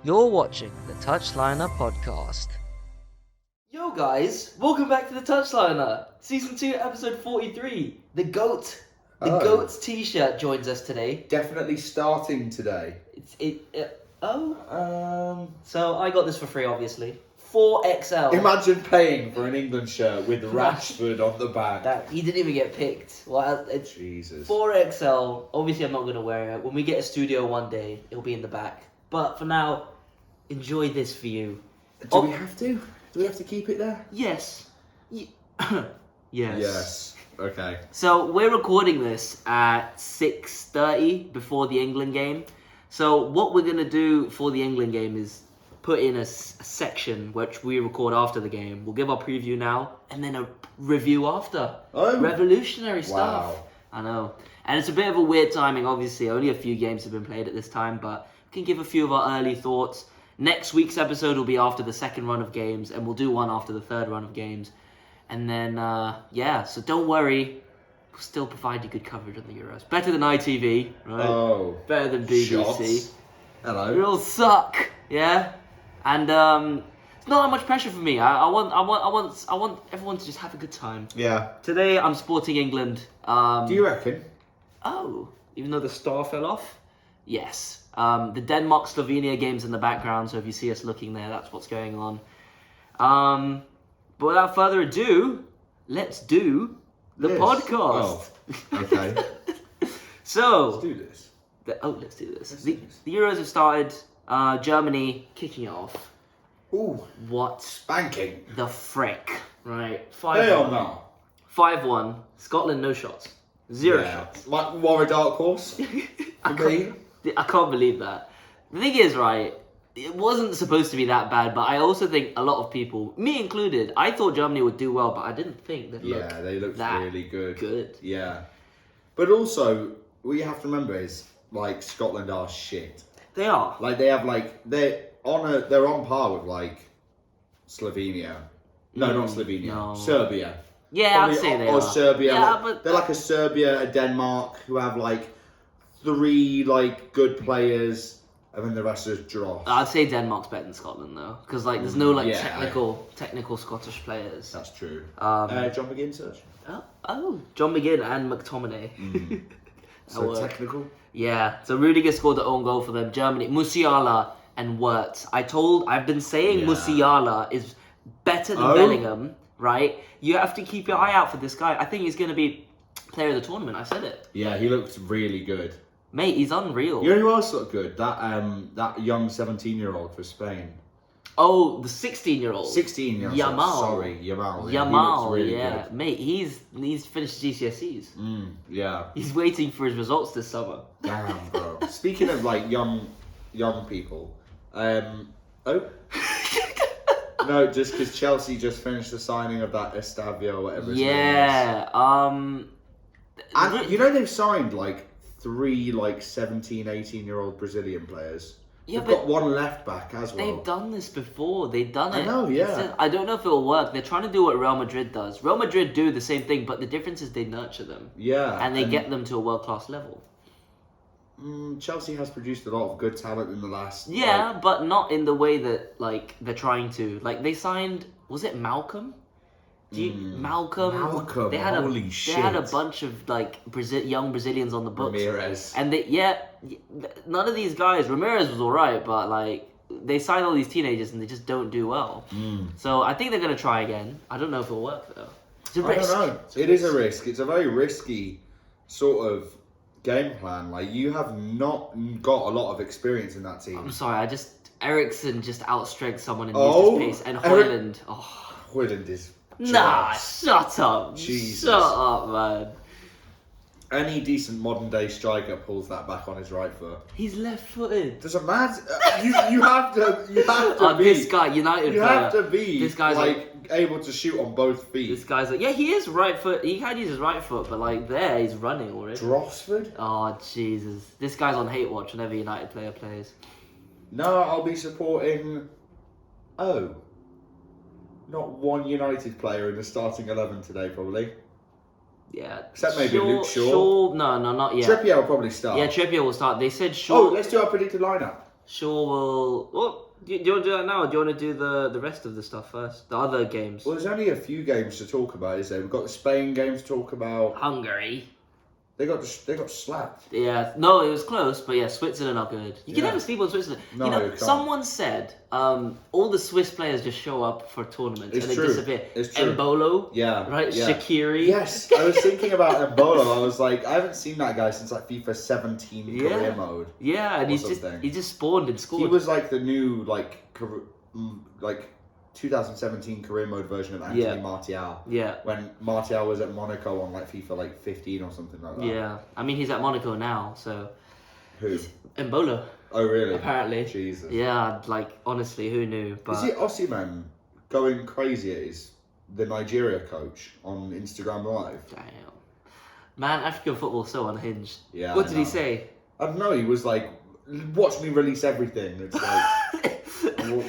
You're watching the Touchliner Podcast. Yo guys, welcome back to the Touchliner, Season 2, Episode 43. The GOAT's t-shirt joins us today. Definitely starting today. So I got this for free, obviously. 4XL. Imagine paying for an England shirt with Rashford on the back. He didn't even get picked. Well, it's Jesus. 4XL. Obviously, I'm not going to wear it. When we get a studio one day, it'll be in the back. But for now, enjoy this for you. Do we have to? Do we have to keep it there? Yes. Yes. Yes. Okay. So we're recording this at 6:30 before the England game. So what we're going to do for the England game is put in a section which we record after the game. We'll give our preview now and then a review after. Oh. Revolutionary stuff. Wow. I know. And it's a bit of a weird timing, obviously. Only a few games have been played at this time, but we can give a few of our early thoughts. Next week's episode will be after the second run of games, and we'll do one after the third run of games. And then, so don't worry. We'll still provide you good coverage on the Euros. Better than ITV, right? Oh. Better than BBC. Shots. Hello. We all suck, yeah? And it's not that much pressure for me. I want everyone to just have a good time. Yeah. Today I'm supporting England. Do you reckon? Oh, even though the star fell off? Yes. The Denmark-Slovenia game's in the background, so if you see us looking there, that's what's going on. But without further ado, let's do the podcast. Oh, okay. So, Let's do this. let's do this. The Euros have started. Germany kicking it off. Ooh. What Spanking. the frick? Right. 5-1. Hell no. 5-1. Scotland, no shots. Zero shots. More a dark horse. For me. I can't believe that. The thing is, right, it wasn't supposed to be that bad, but I also think a lot of people, me included, I thought Germany would do well, but I didn't think they'd look they looked that really good. good. Yeah. But also, what you have to remember is, like, Scotland are shit. They are. Like, they have, like, they're on par with, like, Slovenia. No, not Slovenia. No. Serbia. Yeah, Probably, I'd say they or are. Serbia. Yeah, like, but they're like a Serbia, a Denmark, who have, like, 3, like, good players, and then the rest is dross. I'd say Denmark's better than Scotland, though, because like there's no like Yeah, technical Scottish players. That's true. Um, John McGinn search. John McGinn and McTominay. So technical. Yeah, so Rudiger scored the own goal for them. Germany, Musiala and Wirtz. I've been saying Musiala is better than Bellingham, right? You have to keep your eye out for this guy. I think he's going to be player of the tournament. I said it. Yeah, he looked really good. Mate, he's unreal. You know who else looked good? That young 17-year-old for Spain. Oh, the 16-year-old. 16-year-old. Yamal. Sorry, Yamal. Yamal, really yeah. good. Mate, he's finished GCSEs. Yeah. He's waiting for his results this summer. Damn, bro. Speaking of like young people, no, just because Chelsea just finished the signing of that Estavio or whatever his name is. Yeah. And you know they've signed like 3 like 17, 18-year-old Brazilian players. Yeah, They've but got one left back as well. they've done this before. They've done it. I know, yeah. I don't know if it'll work. They're trying to do what Real Madrid does. Real Madrid do the same thing, but the difference is they nurture them. Yeah. And they get them to a world-class level. Chelsea has produced a lot of good talent in the last... Yeah, but not in the way that like they're trying to. Like they signed, was it Malcolm? Malcolm, They had holy They had a bunch of like young Brazilians on the books. Ramirez. And none of these guys. Ramirez was alright, but like they sign all these teenagers and they just don't do well. So I think they're gonna try again. I don't know if it'll work though. It's a risk. I don't know. It is a risk. It's a very risky sort of game plan. Like you have not got a lot of experience in that team. I'm sorry. Ericsson just outstrength someone and used his pace, and Højlund. Højlund is. Nah, shut up. Jesus. Shut up, man. Any decent modern day striker pulls that back on his right foot. He's left-footed. Doesn't matter. You have to be. This guy, United You player. have to be. This guy's like able to shoot on both feet. This guy's like, yeah, he is right foot. He can use his right foot, but like there, he's running already. Drossford? Oh Jesus, this guy's on hate watch whenever United player plays. No, I'll be supporting. Not one United player in the starting 11 today, probably. Yeah. Except maybe Luke Shaw. No, not yet. Trippier will probably start. Yeah, Trippier will start. They said Shaw. Oh, let's do our predicted lineup. Sure, well, do you want to do that now, or do you want to do the rest of the stuff first? The other games. Well, there's only a few games to talk about, is there? We've got the Spain game to talk about. Hungary. They got slapped. Yeah, no, it was close, but yeah, Switzerland are good. You can Yeah. never sleep on Switzerland. No, you know, you can't. someone said all the Swiss players just show up for tournaments It's and true. they disappear. It's true. Embolo, Yeah. right? Yeah. Shaqiri. Yes, I was thinking about Embolo. I was like, I haven't seen that guy since like FIFA 17 career mode. Yeah, and Or he something. just spawned and scored. He was like the new like 2017 career mode version of Anthony Martial. Yeah. When Martial was at Monaco on like FIFA like 15 or something like that. Yeah, I mean he's at Monaco now, so. Who? Embolo. Oh really? Apparently. Jesus. Yeah, like honestly, who knew? But Is it Osimhen going crazy at the Nigeria coach on Instagram Live? damn. Man, African football's so unhinged. Yeah. What I did he know. say? I don't know. He was like, "Watch me release everything." It's like,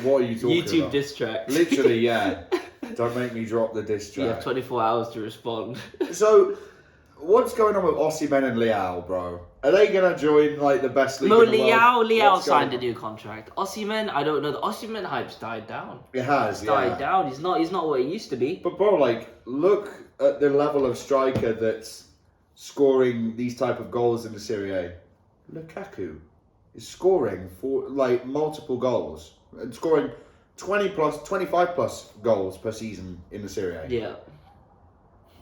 what are you talking YouTube about? diss track. Literally, yeah. Don't make me drop the diss track. You have 24 hours to respond. So, what's going on with Osimhen and Leao, bro? Are they gonna join like the best league No, in the world? Leao What's signed a going new contract. Osimhen, I don't know. The Osimhen hype's died down. on? It has, Died yeah. down. He's not what he used to be. But bro, like, look at the level of striker that's scoring these type of goals in the Serie A. Lukaku is scoring for like multiple goals and scoring 25 plus goals per season in the Serie A. Yeah.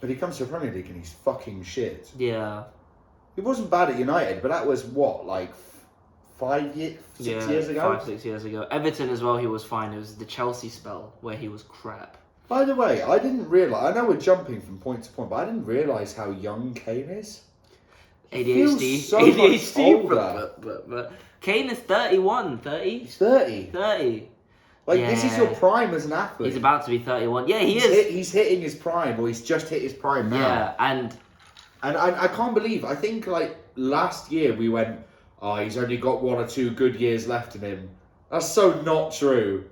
But he comes to the Premier League and he's fucking shit. Yeah. He wasn't bad at United, but that was what, like 6 years ago? 5-6 years ago. Everton as well, he was fine. It was the Chelsea spell where he was crap. By the way, I didn't realise, I know we're jumping from point to point, but I didn't realise how young Kane is. ADHD. feels so much ADHD. older. But Kane is 31, 30? He's 30. 30. Like, this is Yeah. your prime as an athlete. He's about to be 31. Yeah, he is. He's hitting his prime, or he's just hit his prime now. Yeah, and And I can't believe, I think like last year we went, oh, he's only got 1 or 2 good years left in him. That's so not true.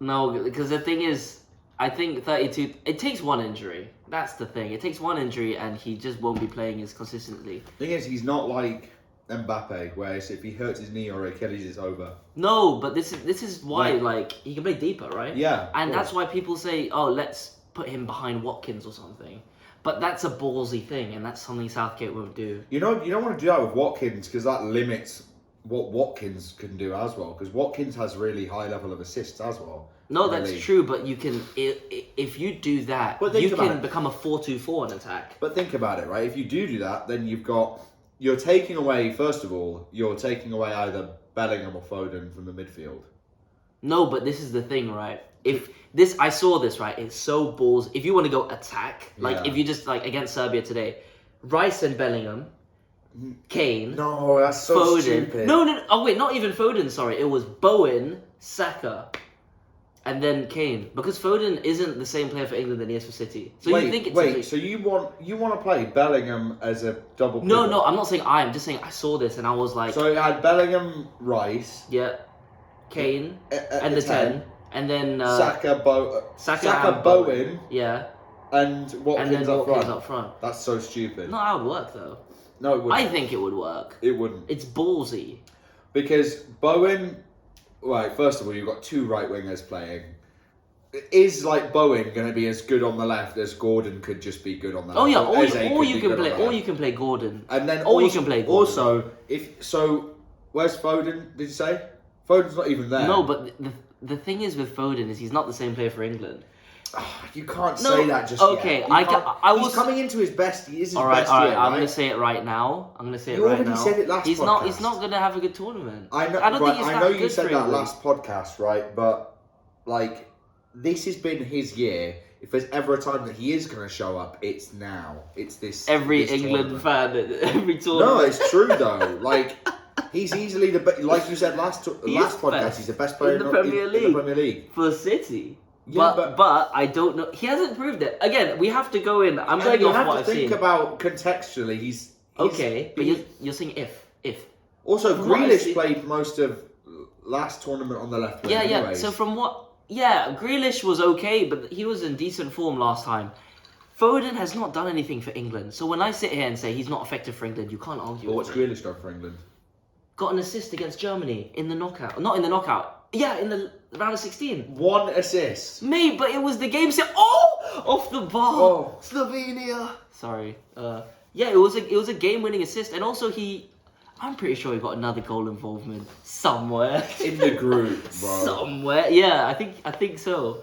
no, because the thing is, I think 32, it takes one injury. That's the thing. It takes one injury and he just won't be playing as consistently. Thing is, he's not like Mbappe, where if he hurts his knee or Achilles, it's over. No, but this is why, Like- like, he can play deeper, right? Yeah. And of that's course. why people say, oh, let's put him behind Watkins or something. But that's a ballsy thing, and that's something Southgate won't do. You don't want to do that with Watkins, because that limits what Watkins can do as well. Because Watkins has really high level of assists as well. No, in the that's league. true, but you can, if you do that, But think you about can it. become a 4-2-4 in attack. But think about it, right? If you do that, then you're taking away, first of all, you're taking away either Bellingham or Foden from the midfield. No, but this is the thing, right? I saw this, right? It's so balls. If you want to go attack, like Yeah. if you just like against Serbia today, Rice and Bellingham, Kane, No, that's so Foden. stupid. No. Oh wait, not even Foden. Sorry, it was Bowen, Saka, and then Kane. Because Foden isn't the same player for England than he is for City. So you think it's so you want to play Bellingham as a double pivot? No. I'm not saying I'm just saying I saw this and I was like, So it had Bellingham, Rice, yeah, Kane, at and the 10, and then Saka, Saka and Bowen, yeah, and Watkins, and then up Watkins front. up front. That's so stupid. No, that would work though. No, it wouldn't. I think it would work. It wouldn't. It's ballsy. Because Bowen, right, first of all, you've got 2 right wingers playing. Is like Bowen going to be as good on the left as Gordon could just be good on the left? Oh yeah, Or Eze or could you be can good play, on the or left? you can play Gordon. And then or you also, can play Gordon. Also, where's Foden? Did you say? Foden's not even there. No, but the thing is with Foden is he's not the same player for England. You can't No, say that just okay, yet. He's coming into his best. He is his All right, best all right. year, I'm right? gonna say it right now. You already said it last He's podcast. not gonna have a good tournament. I know. I don't think he's I that know good you said for that England. last podcast, right? But like, this has been his year. If there's ever a time that he is going to show up, it's now. It's this. Every this England tournament. fan, every No, tournament. it's true though. Like, he's easily the best. Like you said last He last is podcast, best he's the best player in the Premier in the League. Premier League. for City. Yeah, but I don't know. He hasn't proved it. Again, we have to go in. I'm And going you off have what to I've think seen. about contextually. He's Okay, but you're saying if. also From what I've Grealish seen- played most of last tournament on the left wing. Yeah. anyways. So from what? Yeah, Grealish was okay, but he was in decent form last time. Foden has not done anything for England. So when I sit here and say he's not effective for England, you can't argue. But with what's me. Grealish done for England? got an assist against Germany in the knockout. Not in the knockout. Yeah, in the round of 16. 1 assist. Mate, but it was the game set. Oh, off the bar. Oh. Slovenia. Sorry. Yeah, it was a game-winning assist, and also I'm pretty sure he got another goal involvement somewhere In the group, bro. Somewhere. Yeah, I think so.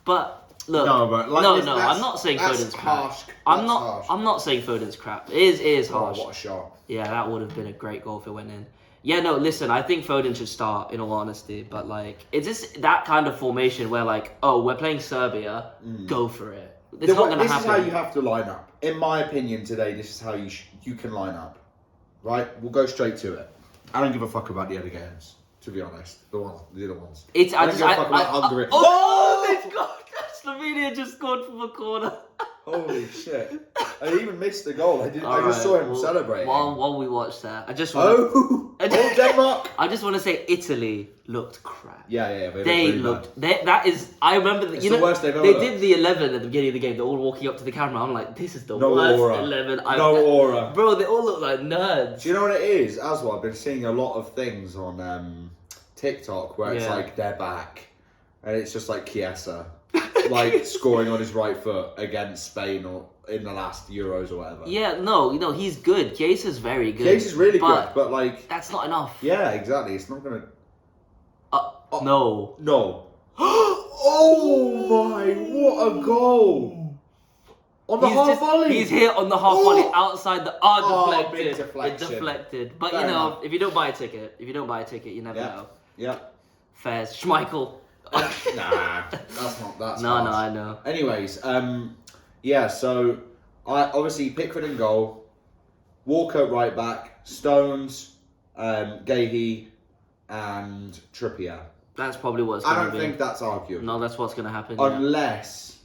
But look, No, but like no, this- I'm not saying that's Foden's crap. harsh. I'm That's harsh. not saying Foden's crap. It is Oh, harsh. what a shot. Yeah, that would have been a great goal if it went in. Yeah, no, listen, I think Foden should start, in all honesty. But, like, it's just that kind of formation where, like, oh, we're playing Serbia, go for it. It's not going to This happen. is how you have to line up. In my opinion today, this is how you can line up. Right? We'll go straight to it. I don't give a fuck about the other games, to be honest. The other ones. I don't give a fuck about Hungary. Oh, they've got Slovenia just scored from a corner. Holy shit. I even missed the goal. I just Alright, saw him well, celebrating. While we watch that, I just want Oh, Denmark. I just want to say Italy looked crap. Yeah. They looked. That is. I remember. It's the worst they've ever They looked. did the 11 at the beginning of the game. They're all walking up to the camera. I'm like, this is the No worst aura. 11. No aura. Bro, they all look like nerds. Do you know what it is? As well, I've been seeing a lot of things on TikTok where it's Yeah. like they're back, and it's just like Chiesa, like scoring on his right foot against Spain or in the last Euros or whatever. Yeah, no, he's good. Chiesa's very good. Chiesa's really but good, but like, that's not enough. yeah, exactly. It's not gonna. No. No. Oh my! What a goal! On the half volley. He's here on the half volley outside the deflected. big It deflection. deflected. But Fair enough. if you don't buy a ticket, you never know. Yeah. Fairs. Schmeichel. Nah, that's not. That's No, harsh. I know. Anyways, yeah. So I obviously Pickford in goal, Walker right back, Stones, Gahey, and Trippier. That's probably what's I going to don't be. think that's arguable. No, that's what's going to happen. Yeah. Unless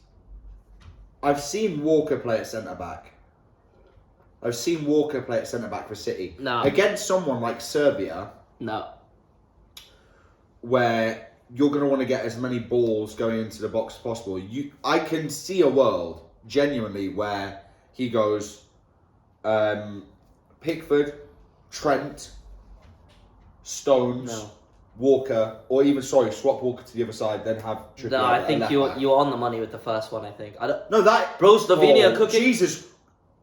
I've seen Walker play at centre back. I've seen Walker play at centre back for City. No. Against someone like Serbia, No. where you're going to want to get as many balls going into the box as possible. I can see a world, genuinely, where he goes Pickford, Trent, Stones, No. Walker, or even, swap Walker to the other side, then have Trippier No, I at think left you're back. on the money with the first one. I think. I don't. No, that... Bro, Slovenia cooking. Jesus.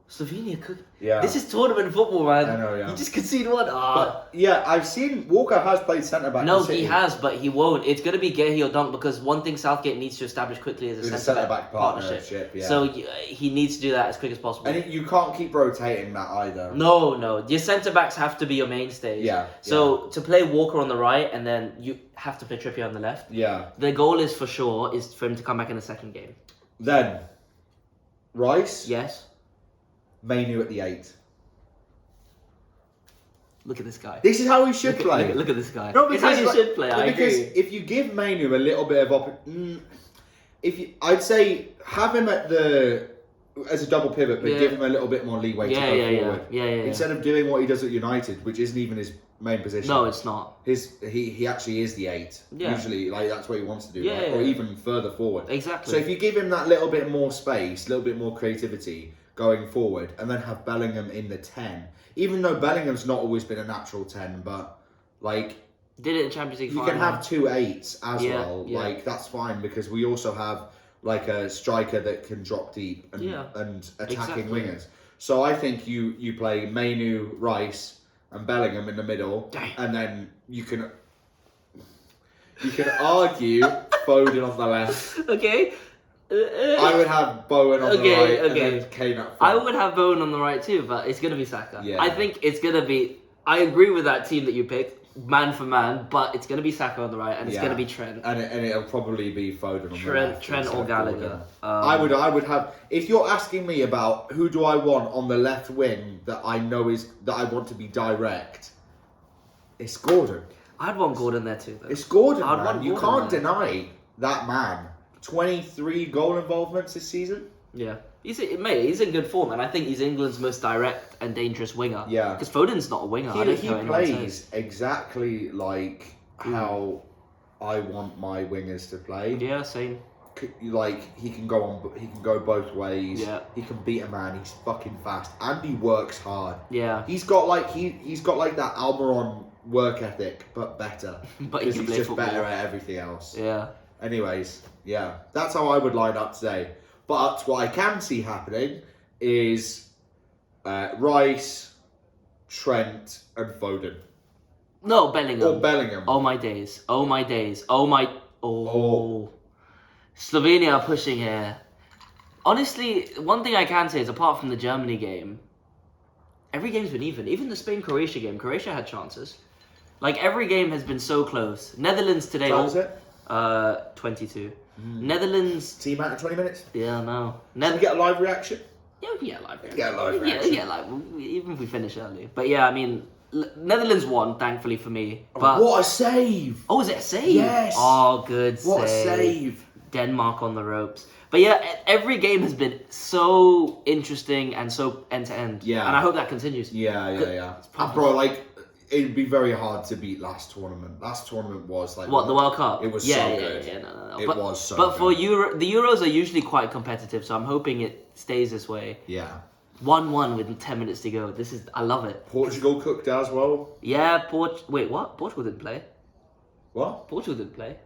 Slovenia cooking. Yeah. This is tournament football, man. I know, yeah. You just concede one. But, yeah, I've seen Walker has played centre-back No, in City. he has, but he won't. It's going to be Gahey or Dunk because one thing Southgate needs to establish quickly is a Is a centre-back centre-back partnership, yeah. So he needs to do that as quick as possible. And you can't keep rotating that either. No. Your centre-backs have to be your mainstays. Yeah. So to play Walker on the right and then you have to play Trippier on the left. Yeah. The goal is for sure is for him to come back in the second game. Then, Rice, Yes. Mainu at the 8. Look at this guy. This is how he should play. Look at this guy. No, it's how you like- should play. I because agree. if you give Mainu a little bit of I'd say have him as a double pivot, but Yeah. give him a little bit more leeway to go forward. Yeah. Instead of doing what he does at United, which isn't even his main position. No, it's not. He actually is the 8. Yeah. Usually, like that's what he wants to do, Yeah, right? yeah, Or yeah. even further forward. Exactly. So if you give him that little bit more space, a little bit more creativity going forward, and then have Bellingham in the 10, even though Bellingham's not always been a natural 10, but like Did it in Champions League you final. can have 2 8s as Yeah, well. yeah. Like that's fine because we also have like a striker that can drop deep and, Yeah, and attacking exactly. wingers. So I think you play Mainu, Rice, and Bellingham in the middle, Dang. and then you can argue Foden on the left. Okay. I would have Bowen on the right and okay. then Kane up I front. would have Bowen on the right too, but it's going to be Saka. Yeah. I think it's going to be... I agree with that team that you picked, man for man, but it's going to be Saka on the right and it's Yeah. going to be Trent. And it'll probably be Foden on the left. Trent instead or of Gallagher. Gordon. I would have. If you're asking me about who do I want on the left wing that I know that I want to be direct, it's Gordon. I'd want Gordon there too, though. It's Gordon, I'd man. want You Gordon can't there. deny that man. 23 goal involvements this season. Yeah. He's in good form, and I think he's England's most direct and dangerous winger. Yeah. Because Foden's not a winger. I He don't care what anyone plays says. exactly like how I want my wingers to play. Yeah, same. like he can go both ways. Yeah. He can beat a man. He's fucking fast and he works hard. Yeah. He's got like that Almiron work ethic, but better. But Because he can he's play just football. better at everything else. Yeah. Anyways, yeah, that's how I would line up today. But what I can see happening is Rice, Trent, and Foden. No, Bellingham. Or Bellingham. Oh my days. Oh my days. Oh my. Oh. Slovenia are pushing here. Honestly, one thing I can say is apart from the Germany game, every game's been even. Even the Spain-Croatia game, Croatia had chances. Like every game has been so close. Netherlands today. What was it? 22. Netherlands. Team out in 20 minutes? Yeah, no. Can we get a live reaction? Yeah, we can get live. Get a live reaction. Yeah, live. Even if we finish early. But yeah, I mean, Netherlands won, thankfully for me. But What a save! oh, is it a save? Yes. Oh, good What save. a save! Denmark on the ropes. But yeah, every game has been so interesting and so end to end. Yeah. And I hope that continues. Yeah. Bro, like, it'd be very hard to beat last tournament. Last tournament was like... What, the World Cup? It was yeah, so yeah, good. Yeah, no. It was so But good. for the Euros are usually quite competitive, so I'm hoping it stays this way. Yeah. 1-1 with 10 minutes to go. I love it. Portugal cooked as well. Yeah, wait, what? Portugal didn't play. What? Portugal didn't play.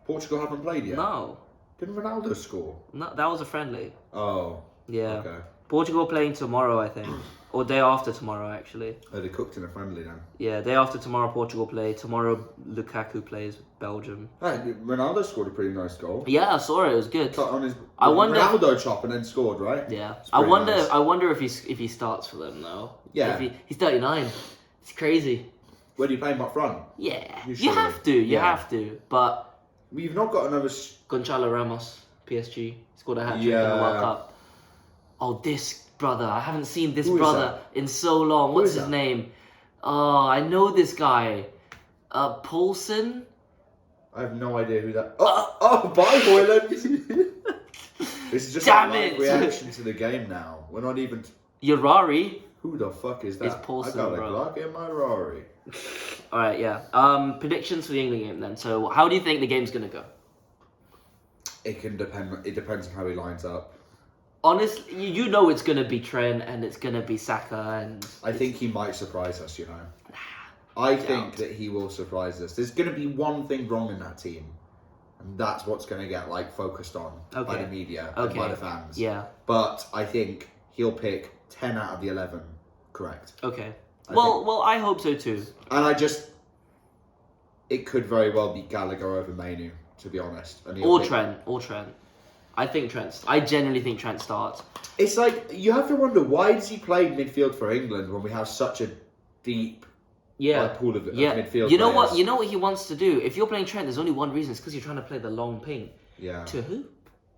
Portugal haven't played yet? No. Didn't Ronaldo score? No, that was a friendly. Oh. Yeah. Okay. Portugal playing tomorrow, I think. Or day after tomorrow, actually. Oh, they cooked in a friendly then. Yeah, day after tomorrow, Portugal play. Tomorrow, Lukaku plays Belgium. Hey, Ronaldo scored a pretty nice goal. Yeah, I saw it. It was good. Cut on his I wonder- Ronaldo chop and then scored, right? Yeah, It's I pretty wonder. nice. I wonder if he starts for them though. Yeah. He's 39. It's crazy. Where do you play him up front? Yeah, You you should. have to. You Yeah. have to. But We've not got another... Gonzalo Ramos, PSG, scored a hat trick in the Yeah. World Cup. Oh, this brother! I haven't seen this Who is brother in so long. What's is his that? name? Oh, I know this guy. Paulson. I have no idea who that... Oh, bye, Hoyland! This is just Damn a live it. reaction to the game now. We're not even... Urari. Who the fuck is that? It's Paulson, I got a bro. Glock in my Rari. All right, yeah. Predictions for the England game then. So, how do you think the game's gonna go? It can depend. It depends on how he lines up. Honestly, you know it's gonna be Trent and it's gonna be Saka and I think he might surprise us, you know. I think that he will surprise us. There's going to be one thing wrong in that team, and that's what's going to get like focused on by Okay. the media and by the fans. Yeah. But I think he'll pick 10 out of the 11 correct. Okay. I Well, I hope so too. And it could very well be Gallagher over Mainu, to be honest. And he'll Or pick- Trent. I genuinely think Trent starts. It's like, you have to wonder, why does he play midfield for England when we have such a deep pool of midfield You know players? what? You know what he wants to do. If you're playing Trent, there's only one reason. It's because you're trying to play the long ping. Yeah. To who?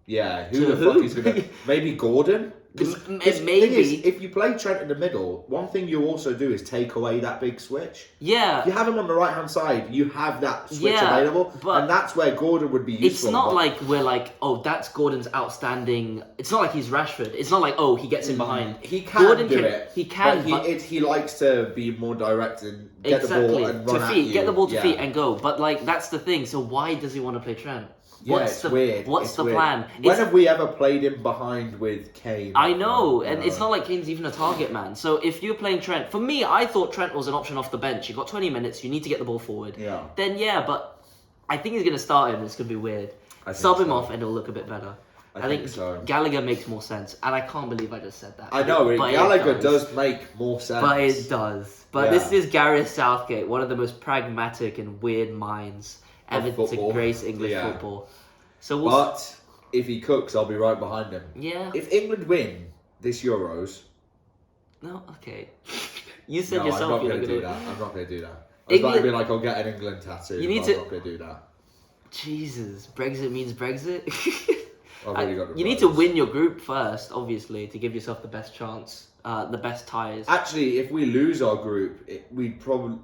Yeah, To who the who? fuck is going to... Maybe Gordon? Maybe. The thing is, if you play Trent in the middle, one thing you also do is take away that big switch. Yeah. If you have him on the right-hand side, you have that switch Yeah, available, but and that's where Gordon would be useful. It's not like we're like, oh, that's Gordon's outstanding. It's not like he's Rashford. It's not like, oh, he gets in behind. He can Gordon do can- it. he can, but but- he likes to be more direct and get the ball and run to at feet, you. get the ball to Yeah. feet and go. But like that's the thing. So why does he want to play Trent? Yeah, it's weird. What's It's the weird. plan? When It's- have we ever played him behind with Kane? I know, and No. it's not like Kane's even a target man. So if you're playing Trent, for me, I thought Trent was an option off the bench. You got 20 minutes. You need to get the ball forward. Yeah. Then yeah, but I think he's gonna start him. It's gonna be weird. I think Sub him so. off, and it'll look a bit better. I think so. Gallagher makes more sense, and I can't believe I just said that. I know, But it Gallagher does make more sense. But it does. But Yeah. this is Gareth Southgate, one of the most pragmatic and weird minds ever to football. grace English Yeah. football. So we'll But if he cooks, I'll be right behind him. yeah. If England win this Euros, No, okay. You said no, yourself I'm not you're going to do gonna. that. I'm not going to do that. I was about to England- be like, I'll get an England tattoo. You need but to- I'm not going to do that. Jesus, Brexit means Brexit. I've already got the You need to Rose. win your group first, obviously, to give yourself the best chance, the best ties. Actually, if we lose our group, we'd probably...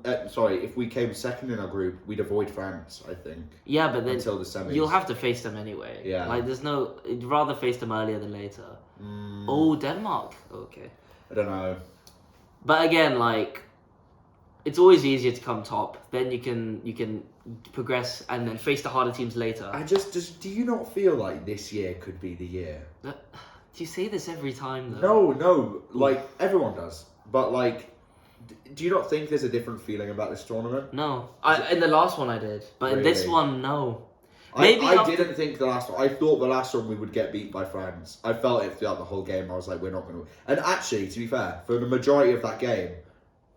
if we came second in our group, we'd avoid France, I think. Yeah, but then Until the semis. you'll have to face them anyway. Yeah. Like, there's no... You'd rather face them earlier than later. Mm, Oh, Denmark. Okay. I don't know. But again, like, it's always easier to come top. Then you can progress and then face the harder teams later. I just do you not feel like this year could be the year? Do you say this every time though? No, like everyone does. But like, do you not think there's a different feeling about this tournament? No, in the last one I did, but in this one, no. I didn't think the last one. I thought the last one we would get beat by France. I felt it throughout the whole game. I was like, we're not going to win. And actually, to be fair, for the majority of that game,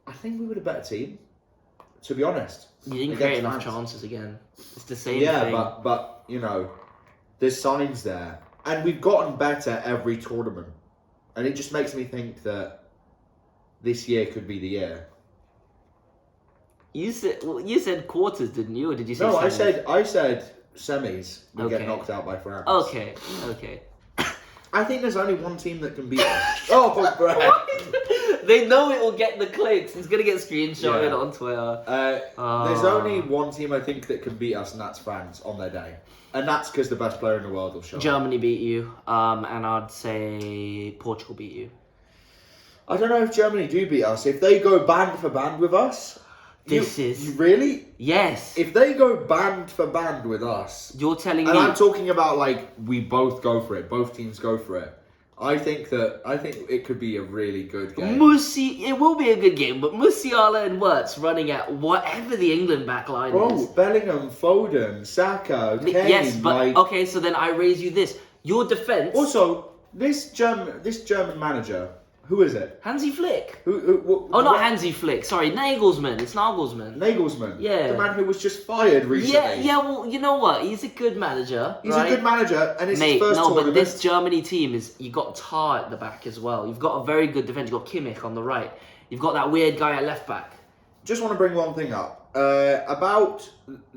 I think we were a better team. To be honest, you didn't create enough chances again. It's the same thing. Yeah, but you know, there's signs there, and we've gotten better every tournament, and it just makes me think that this year could be the year. You said quarters, didn't you, or did you say? No, semis? I said semis. We get knocked out by France. Okay. I think there's only one team that can beat us. Oh, Brett. They know it will get the clicks. It's gonna get screenshotted on Twitter. There's only one team I think that can beat us, and that's France on their day. And that's because the best player in the world will show up. Germany beat you, and I'd say Portugal beat you. I don't know if Germany do beat us. If they go band for band with us... You really? Yes. If they go band for band with us... You're telling me... And I'm talking about, like, we both go for it. Both teams go for it. I think it could be a really good game. It will be a good game, but Musiala and Wirtz running at whatever the England backline is. Bro, Bellingham, Foden, Saka, Kane... Yes, but... Okay, so then I raise you this. Your defence... Also, this German manager... Who is it? Hansi Flick. Not Hansi Flick. Sorry, Nagelsmann. It's Nagelsmann. Yeah. The man who was just fired recently. Yeah, well, you know what? He's a good manager. He's a good manager, and it's his first tournament. But this Germany team is... You got Tar at the back as well. You've got a very good defence. You've got Kimmich on the right. You've got that weird guy at left back. Just want to bring one thing up. About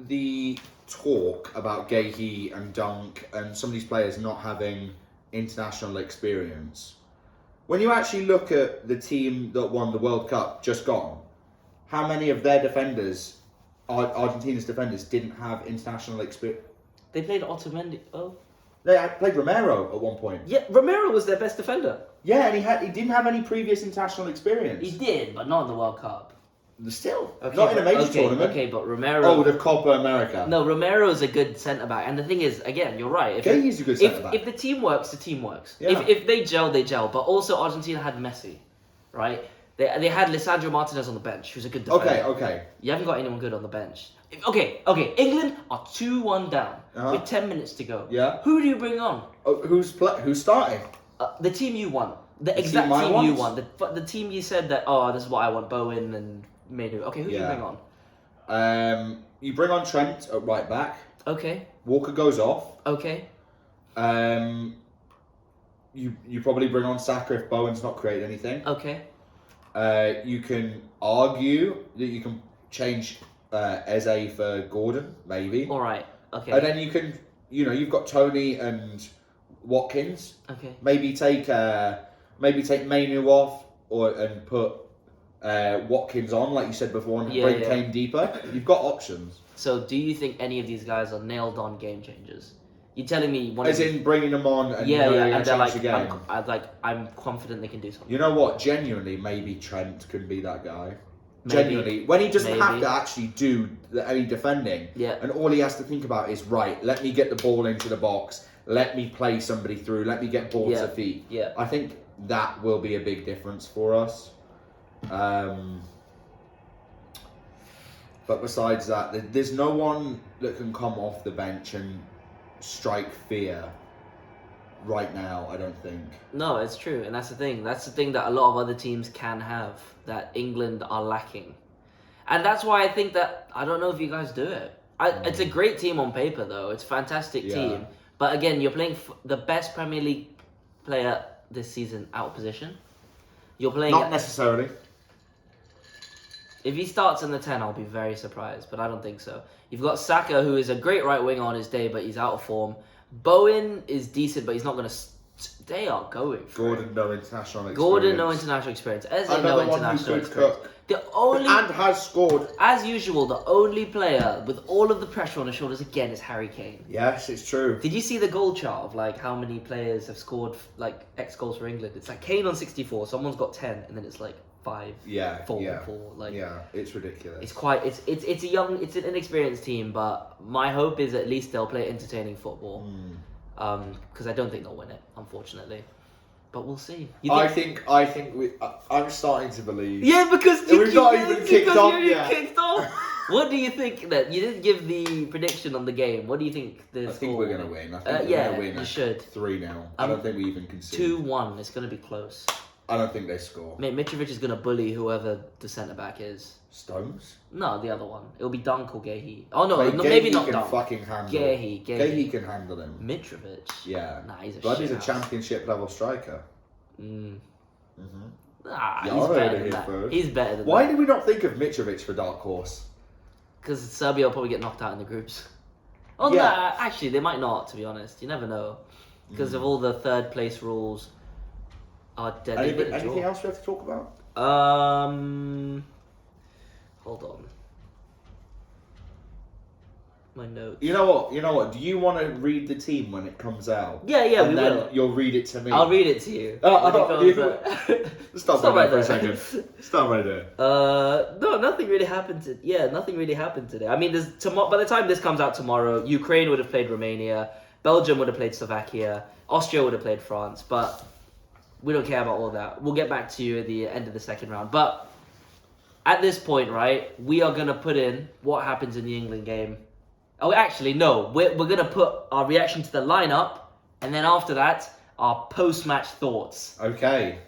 the talk about Gahey and Dunk and some of these players not having international experience... When you actually look at the team that won the World Cup just gone, how many of their defenders, Argentina's defenders, didn't have international experience? They played Otamendi. Oh, they had played Romero at one point. Yeah, Romero was their best defender. Yeah, and he didn't have any previous international experience. He did, but not in the World Cup. Still, not in a major tournament. Okay, but Romero... Oh, the Copa America. No, Romero's a good centre-back. And the thing is, again, you're right. Gahey's a good centre-back. If the team works, the team works. Yeah. If they gel, they gel. But also Argentina had Messi, right? They had Lisandro Martinez on the bench, who's a good defender. Okay. You haven't got anyone good on the bench. Okay. England are 2-1 down with 10 minutes to go. Yeah. Who do you bring on? Oh, who's starting? The team you want. The exact team you want. The team you said that, this is what I want, Bowen and... Menu. Okay, who do you bring on? You bring on Trent at right back. Okay. Walker goes off. Okay. You probably bring on Saka if Bowen's not created anything. Okay. You can argue that you can change Eze for Gordon, maybe. All right. Okay. And then you can, you've got Tony and Watkins. Okay. Maybe take Menu off and put Watkins on, like you said before, and bring Kane deeper. You've got options. So, do you think any of these guys are nailed-on game changers? You're telling me one as in bringing them on and and they're like, the game. I'm confident they can do something. You know what? Genuinely, maybe Trent could be that guy. Genuinely, when he doesn't have to actually do any defending, and all he has to think about is let me get the ball into the box, let me play somebody through, let me get ball to feet. Yeah, I think that will be a big difference for us. But besides that, there's no one that can come off the bench and strike fear right now, I don't think. No, it's true, and that's the thing. That's the thing that a lot of other teams can have, that England are lacking. And that's why I think that, I don't know if you guys do it. It's a great team on paper, though. It's a fantastic team. But again, you're playing the best Premier League player this season out of position. You're playing... Not necessarily. If he starts in the 10, I'll be very surprised, but I don't think so. You've got Saka, who is a great right winger on his day, but he's out of form. Bowen is decent, but he's not going to... They are going for Gordon, no international experience. Gordon, no international experience. Eze, no international experience. And has scored. As usual, the only player with all of the pressure on his shoulders again is Harry Kane. Yes, it's true. Did you see the goal chart of how many players have scored X goals for England? It's Kane on 64, someone's got 10, and then it's 5, Yeah, 4, yeah. 4. Like, yeah, it's ridiculous. It's an inexperienced team, but my hope is at least they'll play entertaining football. Because I don't think they'll win it, unfortunately. But we'll see. I think I'm starting to believe. Yeah, because we've not even kicked off yet. Kicked off. What do you think? That you didn't give the prediction on the game. What do you think? I think we're gonna win. I think we're yeah, gonna win. you should. 3-0. I don't think we even concede. 2-1. It's gonna be close. I don't think they score. Mate, Mitrovic is gonna bully whoever the centre back is. Stones? No, the other one. It'll be Dunk or Gehi. Oh no, Mate, maybe Gehi not can Dunk. fucking handle. Gehi can handle him. Mitrovic. Yeah. Nah, he's a But he's a shithouse. championship level striker. Nah, Yeah, he's I heard better it than here that. first. He's better than Why that. did we not think of Mitrovic for Dark Horse? Because Serbia will probably get knocked out in the groups. Oh, Yeah. nah, actually, they might not, to be honest. You never know. Because of all the third place rules. Anything else we have to talk about? Hold on. My notes. You know what? Do you want to read the team when it comes out? Yeah, and we then will. You'll read it to me. I'll read it to you. Stop right there for a second. Stop right there. No, nothing really happened. Nothing really happened today. I mean, there's by the time this comes out tomorrow, Ukraine would have played Romania, Belgium would have played Slovakia, Austria would have played France, but we don't care about all that. We'll get back to you at the end of the second round. But at this point, right, we are gonna put in what happens in the England game. Oh, actually, no. We're gonna put our reaction to the lineup, and then after that, our post-match thoughts. Okay.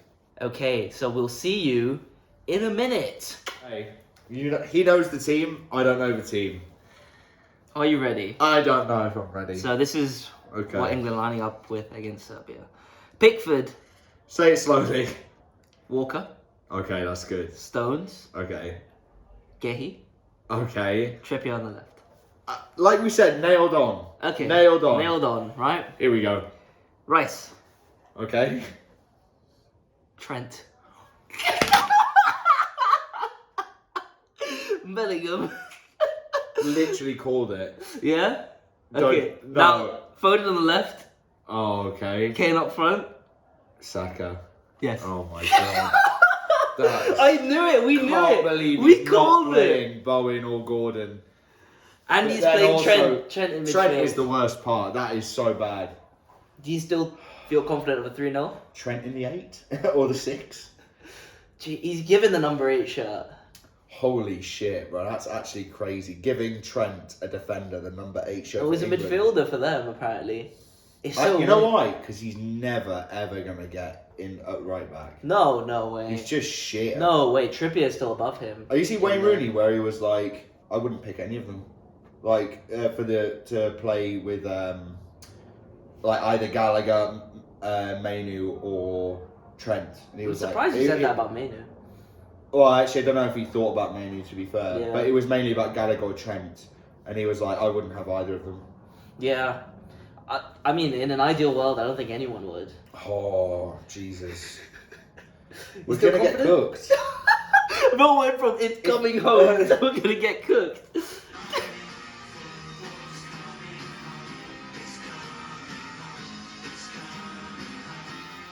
Okay, so we'll see you in a minute. Hey, he knows the team. I don't know the team. Are you ready? I don't know if I'm ready. So this is Okay. what England lining up with against Serbia. Pickford, Say it slowly. Walker, Okay, that's good. Stones, Okay. Gehi, Okay. Trippier on the left. Like we said, nailed on. Okay. Nailed on. Nailed on, right? Here we go. Rice, Okay. Trent. Bellingham. Literally called it. Yeah? Don't- Okay. no. Now, Foden on the left, Oh, okay. Kane up front. Saka. Yes. Oh my god. That's, I knew it. We knew can't it. believe We he's called not it. playing Bowen or Gordon. And But he's then playing also, Trent in midfield. Trent is the worst part. That is so bad. Do you still feel confident of a 3-0? Trent in the 8 or the 6. Gee, he's given the number 8 shirt. Holy shit, bro! That's actually crazy. Giving Trent a defender the number 8 shirt. Oh, he's a for England. midfielder for them, apparently. It's so You know weird. why? Because he's never ever gonna get in at right back. No way. He's just shit. No, wait, Trippier's still above him. Oh, you see Wayne Yeah. Rooney where he was like, I wouldn't pick any of them, like to play with like either Gallagher, Mainu or Trent. And he I'm was surprised like, you said that about Mainu. Well, actually, I don't know if he thought about Mainu, to be fair, Yeah. but it was mainly about Gallagher or Trent, and he was like, I wouldn't have either of them. Yeah. I mean, in an ideal world, I don't think anyone would. Oh, Jesus. We're still going to get confident? cooked. Bro went from it coming home to we're gonna get cooked.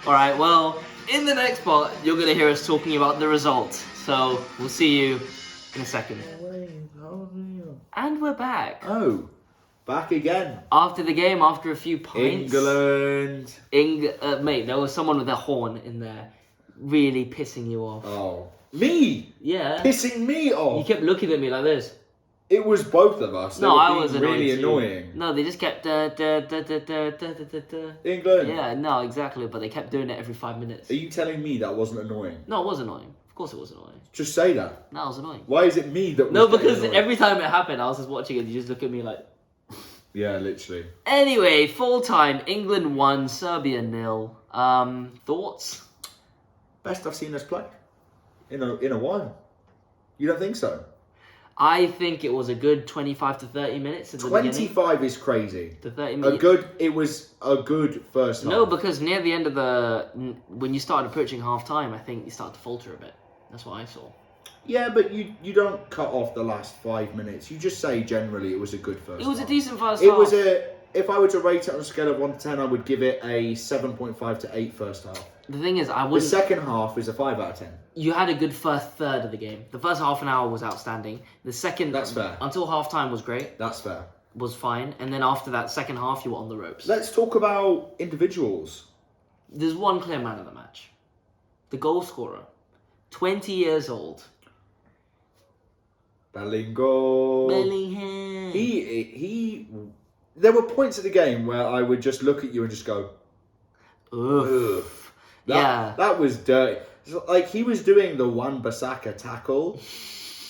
Alright, well, in the next part, you're gonna hear us talking about the result. So, we'll see you in a second. And we're back. Oh, back again. After the game, after a few pints. England. Mate, there was someone with a horn in there really pissing you off. Oh. Me? Yeah. Pissing me You off. kept looking at me like this. It was both of us. They No, were I being was really annoyed too. annoying. No, they just kept England. Yeah, no, exactly, but they kept doing it every 5 minutes. Are you telling me that wasn't annoying? No, it was annoying. Of course it was annoying. Just say that. No, it was annoying. Why is it me that was No, getting because annoyed? every time it happened, I was just watching it and you just look at me like... Yeah, literally. Anyway, full time, England 1, Serbia 0. Thoughts? Best I've seen us play in a while. You don't think so? I think it was a good 25 to 30 minutes at the beginning. 25 is crazy. To 30 minutes. It was a good first half. No, because near the end of when you started approaching half time, I think you started to falter a bit. That's what I saw. Yeah, but you don't cut off the last 5 minutes. You just say generally it was a good first It was a half. decent first It half. was a if I were to rate it on a scale of 1 to 10, I would give it a 7.5 to 8 first half. The thing is, I The wouldn't. second half is a 5 out of 10. You had a good first third of the game. The first half an hour was outstanding. The second, That's fair. until half time was great, That's fair. was fine, and then after that second half, you were on the ropes. Let's talk about individuals. There's one clear man of the match, the goal scorer, 20 years old, Bellingham. Bellingham. He. There were points of the game where I would just look at you and just go, Oof. ugh. Yeah. That was dirty. Like, he was doing the Wan-Bissaka tackle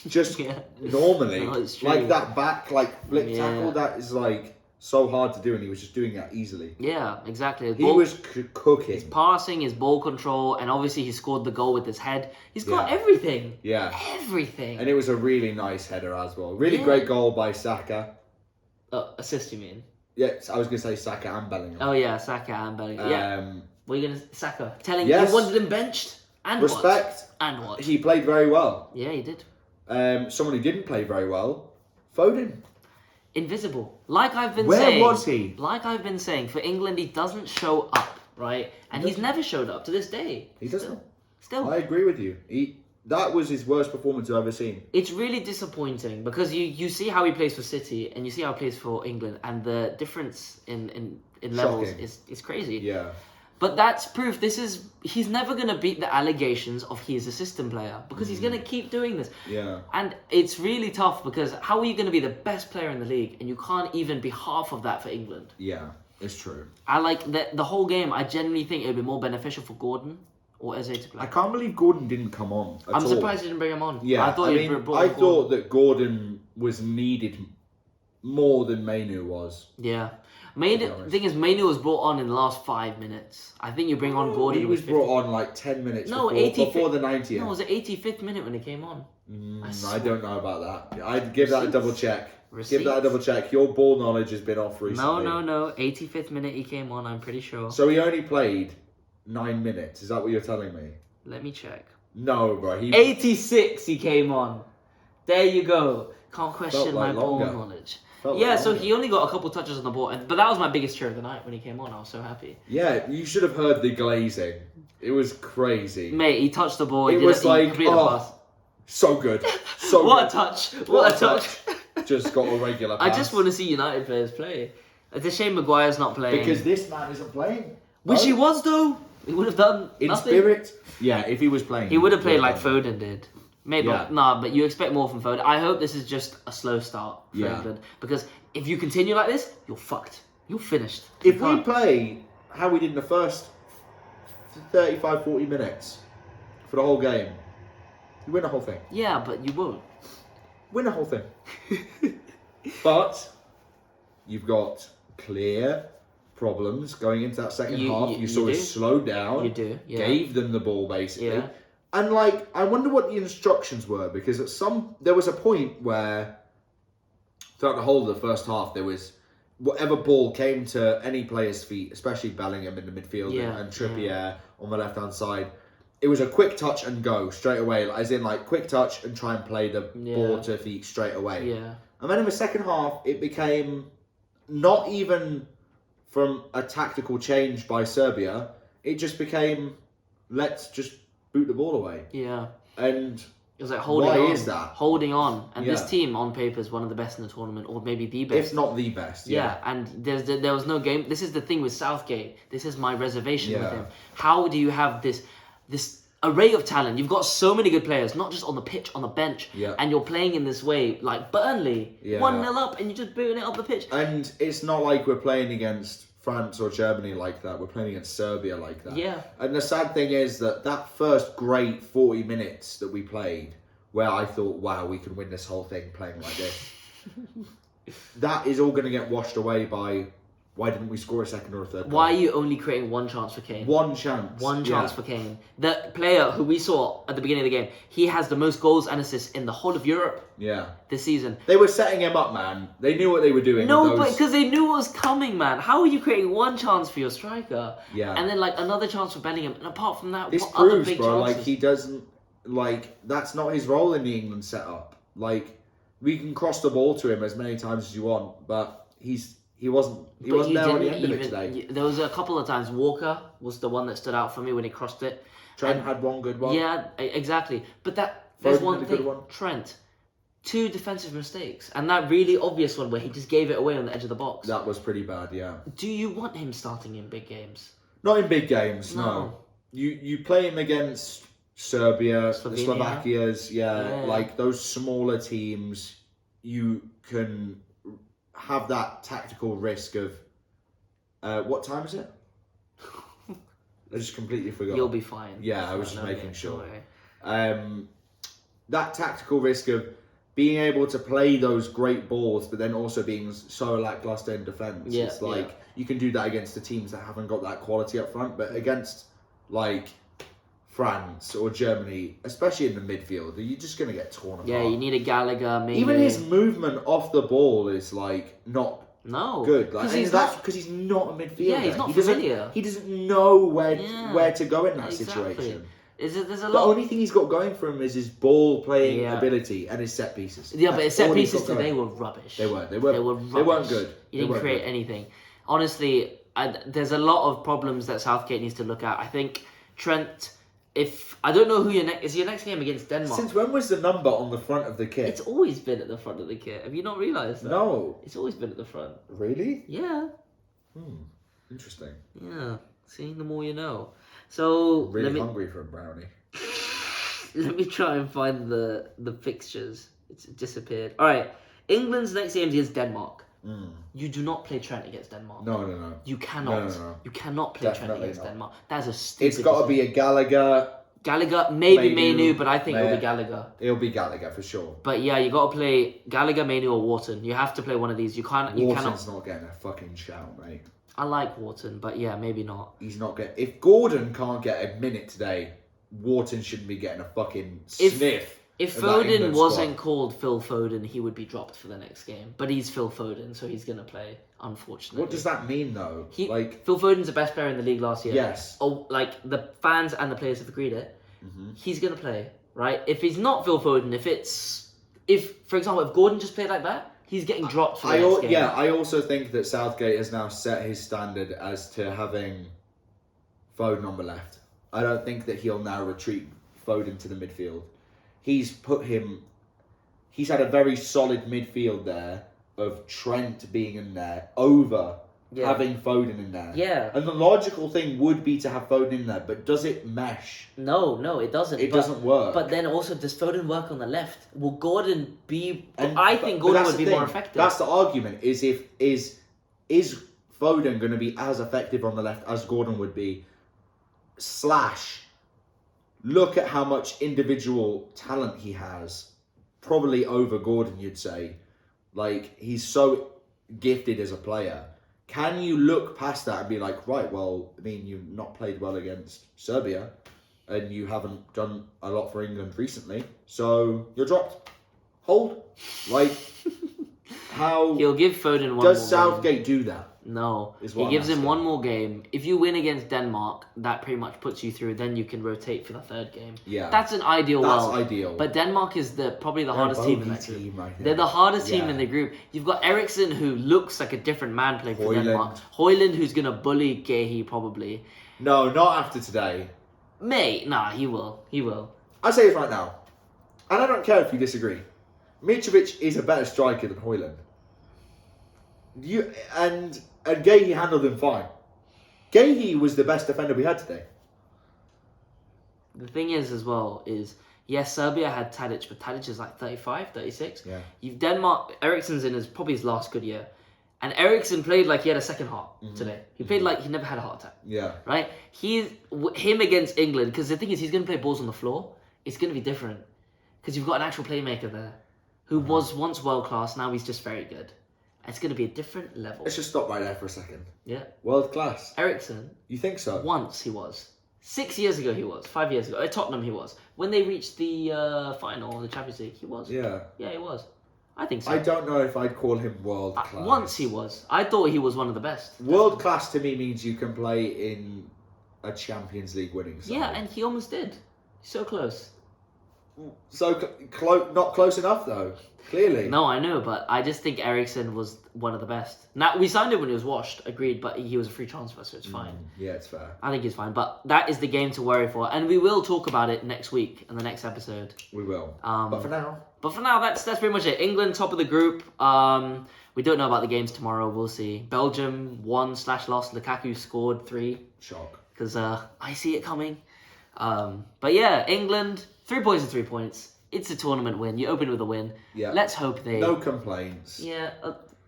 just Yeah. normally. No, it's true. Like that back, like, flip Yeah. tackle, that is, like, so hard to do, and he was just doing that easily. Yeah, exactly. His He ball- was cooking. his passing, his ball control, and obviously he scored the goal with his head. He's got Yeah. everything. Yeah. Everything. And it was a really nice header as well. Really Yeah. great goal by Saka. Assist, you mean? Yes, I was going to say Saka and Bellingham. Oh yeah, Saka and Bellingham. Yeah. What are you gonna Saka? Telling Yes. you wanted him benched and Respect. What? And what? He played very well. Yeah, he did. Someone who didn't play very well, Foden. Invisible. Like I've been Where saying. was he? Like I've been saying, for England he doesn't show up, right? And he's never showed up to this day. He doesn't. Still. I agree with you. That was his worst performance I've ever seen. It's really disappointing because you see how he plays for City and you see how he plays for England, and the difference in levels Shocking. is crazy. Yeah. But that's proof he's never gonna beat the allegations of he's a system player because he's gonna keep doing this. Yeah. And it's really tough because how are you gonna be the best player in the league and you can't even be half of that for England? Yeah, it's true. I like the whole game. I genuinely think it would be more beneficial for Gordon or Eze to play. I can't believe Gordon didn't come on at I'm all. surprised you didn't bring him on. Yeah, I thought I you'd mean, brought I Gordon. thought that Gordon was needed more than Mainu was. Yeah. be The honest. thing is, Mainu was brought on in the last 5 minutes. I think you bring on Gordon. He with was 50 brought on like 10 minutes No, before, 80 before the 90th. No, it was the 85th minute when he came on. I don't know about that. I'd give that a double check. Give that a Receipts? double check. Your ball knowledge has been off recently. No. 85th minute he came on, I'm pretty sure. So he only played 9 minutes. Is that what you're telling me? Let me check. No, bro. 86 he came on. There you go. Can't question like my ball longer. knowledge. Felt Yeah, like so longer. he only got a couple touches on the ball, but that was my biggest cheer of the night when he came on. I was so happy. Yeah, you should have heard the glazing. It was crazy. Mate, he touched the ball. It He was did he like, completed the oh, pass. So good. So What a good. touch! What What a a touch! Just got a regular I pass. just want to see United players play. It's a shame Maguire's not playing. Because this man isn't playing. Wish Oh, he was though. He would have done in nothing. spirit. Yeah, if he was playing. He would have played like done. Foden did. Maybe Yeah. nah, but you expect more from Foden. I hope this is just a slow start for Yeah. England because if you continue like this, you're fucked. You're finished. If You we can't- play how we did in the first 35, 40 minutes for the whole game, you win the whole thing. yeah, but you won't. Win the whole thing. But you've got clear problems going into that second half. You saw you it do. slow down. You do, yeah. Gave them the ball basically. Yeah. And like, I wonder what the instructions were because there was a point where throughout the whole of the first half there was whatever ball came to any player's feet, especially Bellingham in the midfield Yeah, and Trippier on the left hand side. It was a quick touch and go straight away, as in like quick touch and try and play the ball to feet straight away. Yeah. And then in the second half, it became not even from a tactical change by Serbia. It just became, let's just boot the ball away. Yeah. And It was like holding why on. is that? Holding on. And this Yeah. team on paper is one of the best in the tournament, or maybe the best. if not the best, Yeah, and there was no game. This is the thing with Southgate. This is my reservation with Yeah. him. How do you have this array of talent? You've got so many good players, not just on the pitch, on the bench, Yeah. and you're playing in this way, like Burnley, Yeah. 1-0 up, and you're just booting it up the pitch. And it's not like we're playing against France or Germany like that. We're playing against Serbia like that. Yeah. And the sad thing is that first great 40 minutes that we played, where I thought, wow, we can win this whole thing playing like this, that is all going to get washed away by, why didn't we score a second or a third goal? Why are you only creating one chance for Kane? One chance. One chance Yeah. for Kane. The player who we saw at the beginning of the game, he has the most goals and assists in the whole of Europe Yeah. this season. They were setting him up, man. They knew what they were doing. No, with but those... because they knew what was coming, man. How are you creating one chance for your striker? Yeah. And then like another chance for Bellingham, and apart from that, This what other proves, big bro, chances? like he doesn't, like, that's not his role in the England setup. Like, we can cross the ball to him as many times as you want, but he he wasn't But you there on the didn't end of it even. today. There was a couple of times Walker was the one that stood out for me when he crossed it. Trent And- had one good one. Yeah, exactly. But there's Foden one had a good thing. one. Trent, 2 defensive mistakes, and that really obvious one where he just gave it away on the edge of the box. That was pretty bad, yeah. Do you want him starting in big games? Not in big games, no. No. You play him against Serbia, the Slovenia. Slovakias, Yeah. like those smaller teams, you can have that tactical risk of what time is it? I just completely forgot. You'll be fine. Yeah, I was It's just fine, making okay, sure. don't worry. That tactical risk of being able to play those great balls, but then also being so lackluster in defence. Yeah, It's like you can do that against the teams that haven't got that quality up front, but against like France or Germany, especially in the midfield, you're just going to get torn apart. Yeah, you need a Gallagher, maybe. Even his movement off the ball is like not No. good. Like, Because and he's that's not. because he's not a midfielder. Yeah, he's not he doesn't- familiar. He doesn't know where Yeah, to go in that exactly. situation. There's a The lot. only thing he's got going for him is his ball playing Yeah. ability and his set pieces. Yeah, but his That's set all he's pieces got going. today were rubbish. They weren't. They were rubbish. They weren't good. He didn't create anything. Honestly, there's a lot of problems that Southgate needs to look at. I think Trent. If I don't know who is your next game against Denmark. Since when was the number on the front of the kit? It's always been at the front of the kit. Have you not realised that? No. It's always been at the front. Really? Yeah. Interesting. Yeah. See, the more you know. So Really hungry for a brownie. let me try and find the fixtures. It's disappeared. All right. England's next game is against Denmark. You do not play Trent against Denmark. No. You cannot. No. You cannot play Trent Definitely against not. Denmark. That's a stupid. It's got to be a Gallagher. Gallagher, maybe Mainu, Mainu, but I think it'll Mayer. be Gallagher. It'll be Gallagher for sure. But yeah, you got to play Gallagher, Mainu, or Wharton. You have to play one of these. You can't. You Wharton's cannot. not getting a fucking shout, mate. I like Wharton, but yeah, maybe not. He's not getting. If Gordon can't get a minute today, Wharton shouldn't be getting a fucking sniff. If of that Foden England wasn't squad. called Phil Foden, he would be dropped for the next game. But he's Phil Foden, so he's gonna play. Unfortunately. What does that mean though? Phil Foden's the best player in the league last year. Yes. Oh, like the fans and the players have agreed it. He's gonna play, right? If he's not Phil Foden, if for example, if Gordon just played like that, he's getting dropped for the next game. Yeah, I also think that Southgate has now set his standard as to having Foden on the left. I don't think that he'll now retreat Foden to the midfield. He's had a very solid midfield there of Trent being in there over having Foden in there. Yeah. And the logical thing would be to have Foden in there, but does it mesh? No, it doesn't. It doesn't work. But then also, does Foden work on the left? Will Gordon be? And- I think but Gordon that's would be the more thing. effective. That's the argument. Is Foden going to be as effective on the left as Gordon would be? Look at how much individual talent he has. Probably over Gordon, you'd say. Like, he's so gifted as a player. Can you look past that and be like, right, well, I mean, you've not played well against Serbia and you haven't done a lot for England recently, so you're dropped. Hold. Like, how He'll give Foden one does more Southgate game. do that? No. Is He what I'm gives him asking. one more game. If you win against Denmark, that pretty much puts you through. Then you can rotate for the third game. Yeah. That's an ideal That's world. ideal. But Denmark is probably the They're a hardest team in bogey that group. team, I think. They're the hardest team Yeah. in the group. You've got Eriksson, who looks like a different man playing for Højlund. Denmark. Højlund, who's going to bully Gehi probably. No, not after today. Mate, nah, he will. He will. I say it right now, and I don't care if you disagree. Mitrovic is a better striker than Højlund. And Gehi handled him fine. Gehi was the best defender we had today. The thing is, as well, is yes, Serbia had Tadic, but Tadic is like 35, 36. Yeah. You've Denmark. Eriksson's in probably his last good year, and Eriksson played like he had a second heart today. He played like he never had a heart attack. Yeah. Right? Him against England, because the thing is, he's going to play balls on the floor. It's going to be different because you've got an actual playmaker there who was once world class. Now he's just very good. It's going to be a different level. Let's just stop right there for a second. Yeah. World class. Eriksson. You think so? Once he was. 6 years ago he was. 5 years ago. At Tottenham he was. When they reached the final of the Champions League, he was. Yeah. Yeah, he was. I think so. I don't know if I'd call him world class. Once he was. I thought he was one of the best. World class to me means you can play in a Champions League winning side. Yeah, and he almost did. So close. not close enough though. Clearly. No, I know, but I just think Eriksson was one of the best. Now, we signed him when he was washed, agreed, but he was a free transfer, so it's fine. Yeah, it's fair. I think he's fine, but that is the game to worry for, and we will talk about it next week in the next episode. We will. But for now, that's pretty much it. England top of the group. We don't know about the games tomorrow. We'll see. Belgium won/lost. Lukaku scored 3. shock. Because I see it coming. But yeah, England 3 points and 3 points. It's a tournament win. You open with a win. Yeah. Let's hope they. No complaints. Yeah.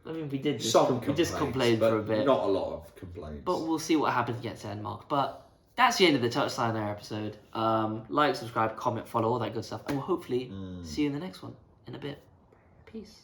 I mean, we did. We just complained but for a bit. Not a lot of complaints. But we'll see what happens against Denmark. But that's the end of the Touchline There episode. Like, subscribe, comment, follow, all that good stuff. And we'll hopefully see you in the next one in a bit. Peace.